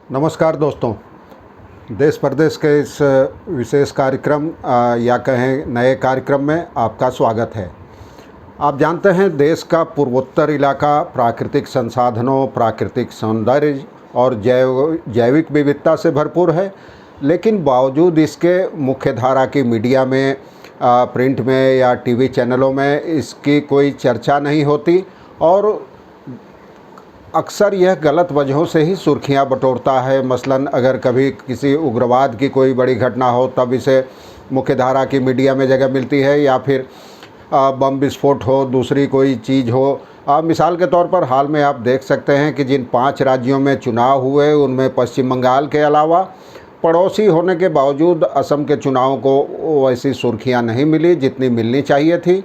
नमस्कार दोस्तों। देश प्रदेश के इस विशेष कार्यक्रम या कहें नए कार्यक्रम में आपका स्वागत है। आप जानते हैं देश का पूर्वोत्तर इलाका प्राकृतिक संसाधनों, प्राकृतिक सौंदर्य और जैविक विविधता से भरपूर है, लेकिन बावजूद इसके मुख्यधारा की मीडिया में, प्रिंट में या टीवी चैनलों में इसकी कोई चर्चा नहीं होती और अक्सर यह गलत वजहों से ही सुर्खियां बटोरता है। मसलन अगर कभी किसी उग्रवाद की कोई बड़ी घटना हो तब इसे मुख्यधारा की मीडिया में जगह मिलती है, या फिर बम विस्फोट हो, दूसरी कोई चीज़ हो। मिसाल के तौर पर हाल में आप देख सकते हैं कि जिन 5 राज्यों में चुनाव हुए उनमें पश्चिम बंगाल के अलावा पड़ोसी होने के बावजूद असम के चुनावों को वैसी सुर्खियाँ नहीं मिली जितनी मिलनी चाहिए थी।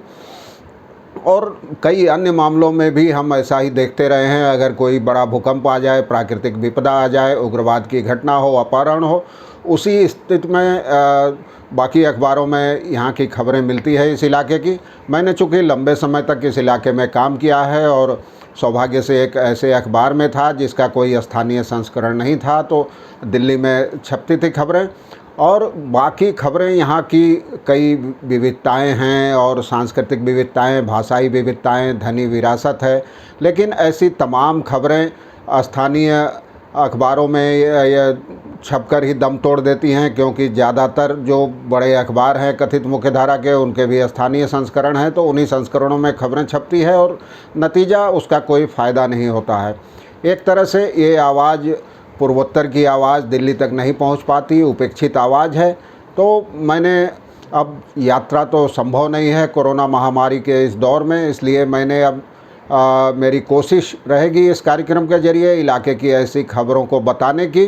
और कई अन्य मामलों में भी हम ऐसा ही देखते रहे हैं। अगर कोई बड़ा भूकंप आ जाए, प्राकृतिक विपदा आ जाए, उग्रवाद की घटना हो, अपहरण हो, उसी स्थिति में बाकी अखबारों में यहाँ की खबरें मिलती है इस इलाके की। मैंने चूँकि लंबे समय तक इस इलाके में काम किया है और सौभाग्य से एक ऐसे अखबार में था जिसका कोई स्थानीय संस्करण नहीं था, तो दिल्ली में छपती थी खबरें। और बाकी खबरें यहाँ की कई विविधताएं हैं और सांस्कृतिक विविधताएं, भाषाई विविधताएं, धनी विरासत है, लेकिन ऐसी तमाम खबरें स्थानीय अखबारों में या छपकर ही दम तोड़ देती हैं, क्योंकि ज़्यादातर जो बड़े अखबार हैं कथित मुख्यधारा के, उनके भी स्थानीय संस्करण हैं, तो उन्हीं संस्करणों में खबरें छपती है और नतीजा उसका कोई फ़ायदा नहीं होता है। एक तरह से ये आवाज़, पूर्वोत्तर की आवाज़ दिल्ली तक नहीं पहुंच पाती, उपेक्षित आवाज़ है। तो मैंने, अब यात्रा तो संभव नहीं है कोरोना महामारी के इस दौर में, इसलिए मैंने अब मेरी कोशिश रहेगी इस कार्यक्रम के ज़रिए इलाके की ऐसी खबरों को बताने की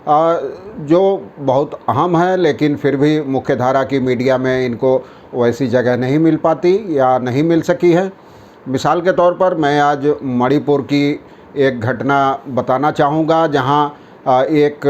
जो बहुत अहम है, लेकिन फिर भी मुख्यधारा की मीडिया में इनको वैसी जगह नहीं मिल पाती या नहीं मिल सकी है। मिसाल के तौर पर मैं आज मणिपुर की एक घटना बताना चाहूँगा, जहाँ एक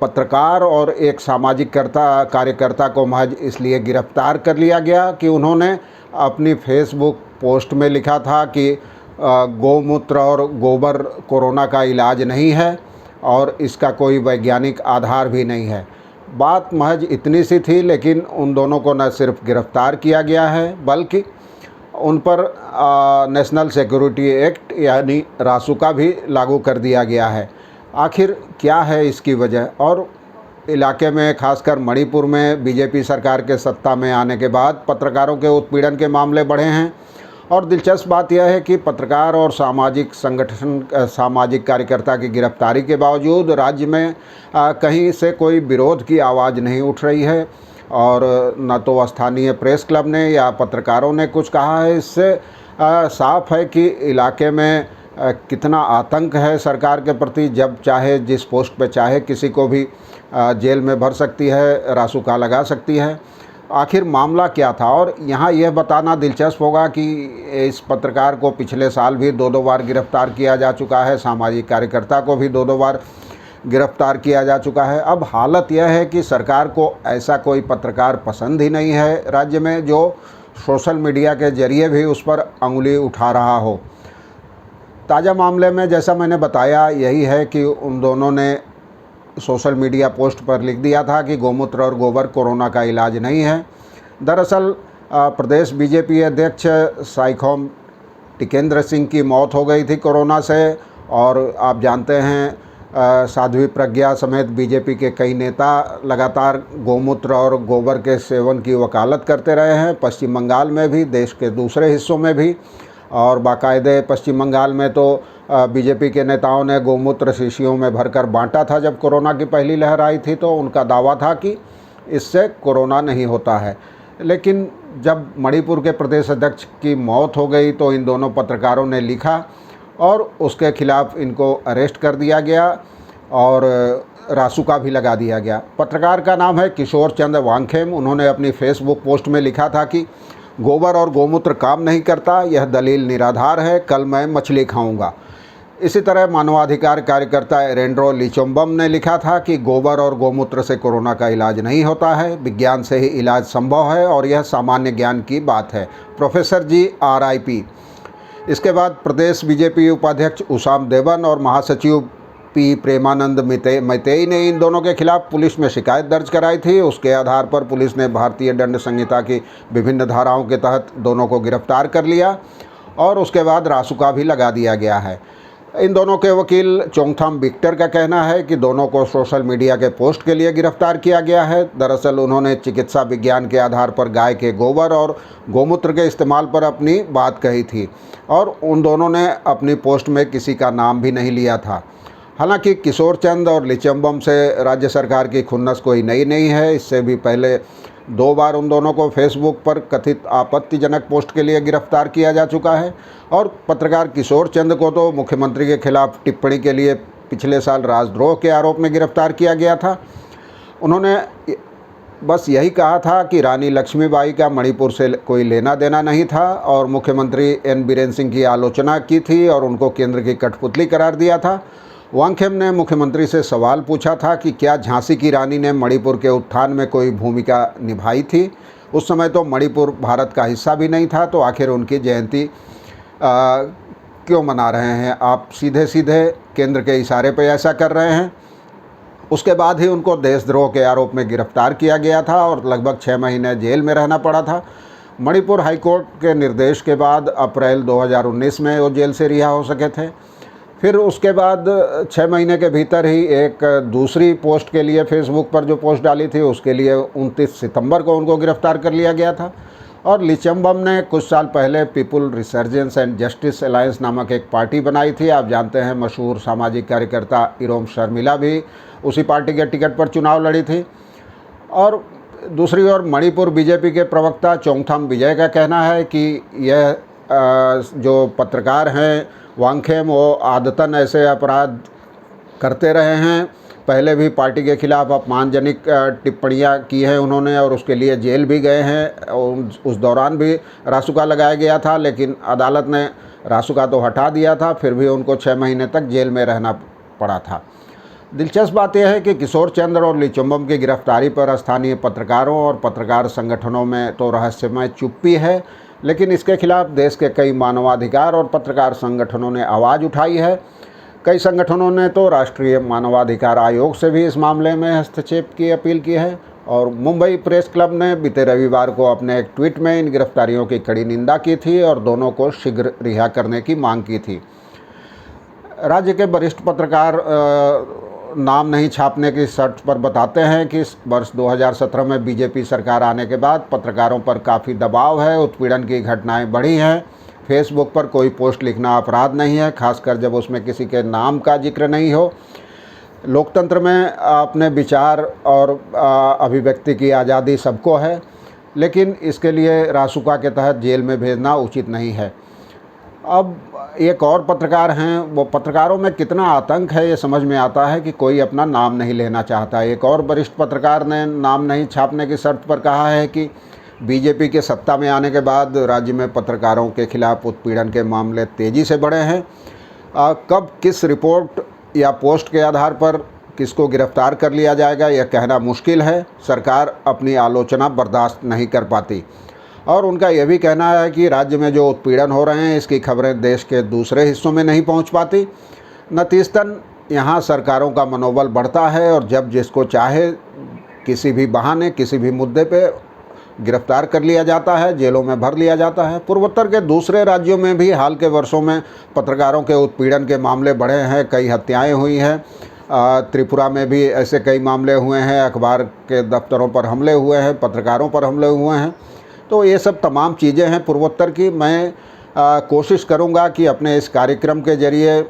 पत्रकार और एक सामाजिक कार्यकर्ता को महज इसलिए गिरफ्तार कर लिया गया कि उन्होंने अपनी फेसबुक पोस्ट में लिखा था कि गौमूत्र और गोबर कोरोना का इलाज नहीं है और इसका कोई वैज्ञानिक आधार भी नहीं है। बात महज इतनी सी थी, लेकिन उन दोनों को न सिर्फ गिरफ्तार किया गया है बल्कि उन पर नेशनल सिक्योरिटी एक्ट यानी रासुका भी लागू कर दिया गया है। आखिर क्या है इसकी वजह? और इलाके में, खासकर मणिपुर में बीजेपी सरकार के सत्ता में आने के बाद पत्रकारों के उत्पीड़न के मामले बढ़े हैं। और दिलचस्प बात यह है कि पत्रकार और सामाजिक संगठन, सामाजिक कार्यकर्ता की गिरफ्तारी के बावजूद राज्य में कहीं से कोई विरोध की आवाज़ नहीं उठ रही है और न तो स्थानीय प्रेस क्लब ने या पत्रकारों ने कुछ कहा है। इससे साफ है कि इलाके में कितना आतंक है सरकार के प्रति। जब चाहे, जिस पोस्ट पे चाहे, किसी को भी जेल में भर सकती है, रासुका लगा सकती है। आखिर मामला क्या था? और यहाँ यह बताना दिलचस्प होगा कि इस पत्रकार को पिछले साल भी 2 बार गिरफ्तार किया जा चुका है, सामाजिक कार्यकर्ता को भी 2 बार गिरफ्तार किया जा चुका है। अब हालत यह है कि सरकार को ऐसा कोई पत्रकार पसंद ही नहीं है राज्य में जो सोशल मीडिया के जरिए भी उस पर अंगुली उठा रहा हो। ताज़ा मामले में जैसा मैंने बताया यही है कि उन दोनों ने सोशल मीडिया पोस्ट पर लिख दिया था कि गौमूत्र और गोबर कोरोना का इलाज नहीं है। दरअसल प्रदेश बीजेपी अध्यक्ष साइखौम टिकेंद्र सिंह की मौत हो गई थी कोरोना से, और आप जानते हैं साध्वी प्रज्ञा समेत बीजेपी के कई नेता लगातार गौमूत्र और गोबर के सेवन की वकालत करते रहे हैं, पश्चिम बंगाल में भी, देश के दूसरे हिस्सों में भी। और बाकायदे पश्चिम बंगाल में तो बीजेपी के नेताओं ने गौमूत्र शीशियों में भरकर बांटा था जब कोरोना की पहली लहर आई थी, तो उनका दावा था कि इससे कोरोना नहीं होता है। लेकिन जब मणिपुर के प्रदेश अध्यक्ष की मौत हो गई तो इन दोनों पत्रकारों ने लिखा और उसके खिलाफ इनको अरेस्ट कर दिया गया और रासुका भी लगा दिया गया। पत्रकार का नाम है किशोर चंद्र वांगखेम। उन्होंने अपनी फेसबुक पोस्ट में लिखा था कि गोबर और गौमूत्र काम नहीं करता, यह दलील निराधार है, कल मैं मछली खाऊंगा। इसी तरह मानवाधिकार कार्यकर्ता एरेंड्रो लिचोम्बम ने लिखा था कि गोबर और गौमूत्र से कोरोना का इलाज नहीं होता है, विज्ञान से ही इलाज संभव है और यह सामान्य ज्ञान की बात है। प्रोफेसर जी RIP। इसके बाद प्रदेश बीजेपी उपाध्यक्ष उसाम देवन और महासचिव पी प्रेमानंद मैतेई ने इन दोनों के खिलाफ पुलिस में शिकायत दर्ज कराई थी। उसके आधार पर पुलिस ने भारतीय दंड संहिता की विभिन्न धाराओं के तहत दोनों को गिरफ्तार कर लिया और उसके बाद रासुका भी लगा दिया गया है। इन दोनों के वकील चोंगथम विक्टर का कहना है कि दोनों को सोशल मीडिया के पोस्ट के लिए गिरफ्तार किया गया है। दरअसल उन्होंने चिकित्सा विज्ञान के आधार पर गाय के गोबर और गोमूत्र के इस्तेमाल पर अपनी बात कही थी और उन दोनों ने अपनी पोस्ट में किसी का नाम भी नहीं लिया था। हालांकि किशोर चंद और लिचंबम से राज्य सरकार की खुन्नस कोई नई नहीं है। इससे भी पहले 2 बार उन दोनों को फेसबुक पर कथित आपत्तिजनक पोस्ट के लिए गिरफ्तार किया जा चुका है और पत्रकार किशोर चंद को तो मुख्यमंत्री के खिलाफ टिप्पणी के लिए पिछले साल राजद्रोह के आरोप में गिरफ्तार किया गया था। उन्होंने बस यही कहा था कि रानी लक्ष्मीबाई का मणिपुर से कोई लेना देना नहीं था और मुख्यमंत्री एन बीरेन सिंह की आलोचना की थी और उनको केंद्र की कठपुतली करार दिया था। वांगखेम ने मुख्यमंत्री से सवाल पूछा था कि क्या झांसी की रानी ने मणिपुर के उत्थान में कोई भूमिका निभाई थी। उस समय तो मणिपुर भारत का हिस्सा भी नहीं था, तो आखिर उनकी जयंती क्यों मना रहे हैं आप? सीधे सीधे केंद्र के इशारे पर ऐसा कर रहे हैं। उसके बाद ही उनको देशद्रोह के आरोप में गिरफ्तार किया गया था और लगभग 6 महीने जेल में रहना पड़ा था। मणिपुर हाईकोर्ट के निर्देश के बाद अप्रैल 2019 में वो जेल से रिहा हो सके थे। फिर उसके बाद 6 महीने के भीतर ही एक दूसरी पोस्ट के लिए फेसबुक पर जो पोस्ट डाली थी उसके लिए 29 सितंबर को उनको गिरफ्तार कर लिया गया था। और लिचंबम ने कुछ साल पहले people resurgence and justice alliance नामक एक पार्टी बनाई थी। आप जानते हैं मशहूर सामाजिक कार्यकर्ता इरोम शर्मिला भी उसी पार्टी के टिकट पर चुनाव लड़ी थी। और दूसरी ओर मणिपुर बीजेपी के प्रवक्ता चोंगथम विजय का कहना है कि यह जो पत्रकार हैं वांगखेम वो आदतन ऐसे अपराध करते रहे हैं। पहले भी पार्टी के खिलाफ अपमानजनक टिप्पणियां की हैं उन्होंने और उसके लिए जेल भी गए हैं। उस दौरान भी रासुका लगाया गया था, लेकिन अदालत ने रासुका तो हटा दिया था, फिर भी उनको 6 महीने तक जेल में रहना पड़ा था। दिलचस्प बात यह है कि किशोर चंद्र और लिचंबम की गिरफ्तारी पर स्थानीय पत्रकारों और पत्रकार संगठनों में तो रहस्यमय चुप्पी है, लेकिन इसके खिलाफ देश के कई मानवाधिकार और पत्रकार संगठनों ने आवाज़ उठाई है। कई संगठनों ने तो राष्ट्रीय मानवाधिकार आयोग से भी इस मामले में हस्तक्षेप की अपील की है और मुंबई प्रेस क्लब ने बीते रविवार को अपने एक ट्वीट में इन गिरफ्तारियों की कड़ी निंदा की थी और दोनों को शीघ्र रिहा करने की मांग की थी। राज्य के वरिष्ठ पत्रकार नाम नहीं छापने की शर्त पर बताते हैं कि वर्ष 2017 में बीजेपी सरकार आने के बाद पत्रकारों पर काफ़ी दबाव है, उत्पीड़न की घटनाएं बढ़ी हैं। फेसबुक पर कोई पोस्ट लिखना अपराध नहीं है, खासकर जब उसमें किसी के नाम का जिक्र नहीं हो। लोकतंत्र में अपने विचार और अभिव्यक्ति की आज़ादी सबको है, लेकिन इसके लिए रासुका के तहत जेल में भेजना उचित नहीं है। अब एक और पत्रकार हैं, वो पत्रकारों में कितना आतंक है ये समझ में आता है कि कोई अपना नाम नहीं लेना चाहता। एक और वरिष्ठ पत्रकार ने नाम नहीं छापने की शर्त पर कहा है कि बीजेपी के सत्ता में आने के बाद राज्य में पत्रकारों के खिलाफ उत्पीड़न के मामले तेज़ी से बढ़े हैं। कब किस रिपोर्ट या पोस्ट के आधार पर किसको गिरफ्तार कर लिया जाएगा यह कहना मुश्किल है। सरकार अपनी आलोचना बर्दाश्त नहीं कर पाती और उनका यह भी कहना है कि राज्य में जो उत्पीड़न हो रहे हैं इसकी खबरें देश के दूसरे हिस्सों में नहीं पहुंच पाती। नतीजतन यहाँ सरकारों का मनोबल बढ़ता है और जब जिसको चाहे किसी भी बहाने किसी भी मुद्दे पे गिरफ्तार कर लिया जाता है, जेलों में भर लिया जाता है। पूर्वोत्तर के दूसरे राज्यों में भी हाल के वर्षों में पत्रकारों के उत्पीड़न के मामले बढ़े हैं, कई हत्याएँ हुई हैं। त्रिपुरा में भी ऐसे कई मामले हुए हैं, अखबार के दफ्तरों पर हमले हुए हैं, पत्रकारों पर हमले हुए हैं। तो ये सब तमाम चीज़ें हैं पूर्वोत्तर की। मैं कोशिश करूँगा कि अपने इस कार्यक्रम के ज़रिए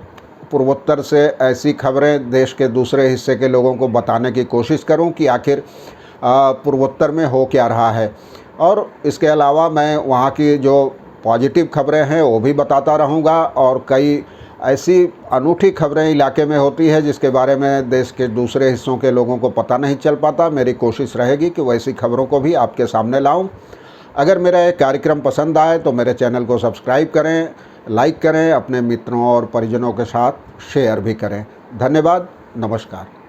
पूर्वोत्तर से ऐसी खबरें देश के दूसरे हिस्से के लोगों को बताने की कोशिश करूं कि आखिर पूर्वोत्तर में हो क्या रहा है। और इसके अलावा मैं वहाँ की जो पॉजिटिव खबरें हैं वो भी बताता रहूँगा और कई ऐसी अनूठी खबरें इलाके में होती है जिसके बारे में देश के दूसरे हिस्सों के लोगों को पता नहीं चल पाता। मेरी कोशिश रहेगी कि वैसी खबरों को भी आपके सामने लाऊं। अगर मेरा ये कार्यक्रम पसंद आए तो मेरे चैनल को सब्सक्राइब करें, लाइक करें, अपने मित्रों और परिजनों के साथ शेयर भी करें। धन्यवाद, नमस्कार।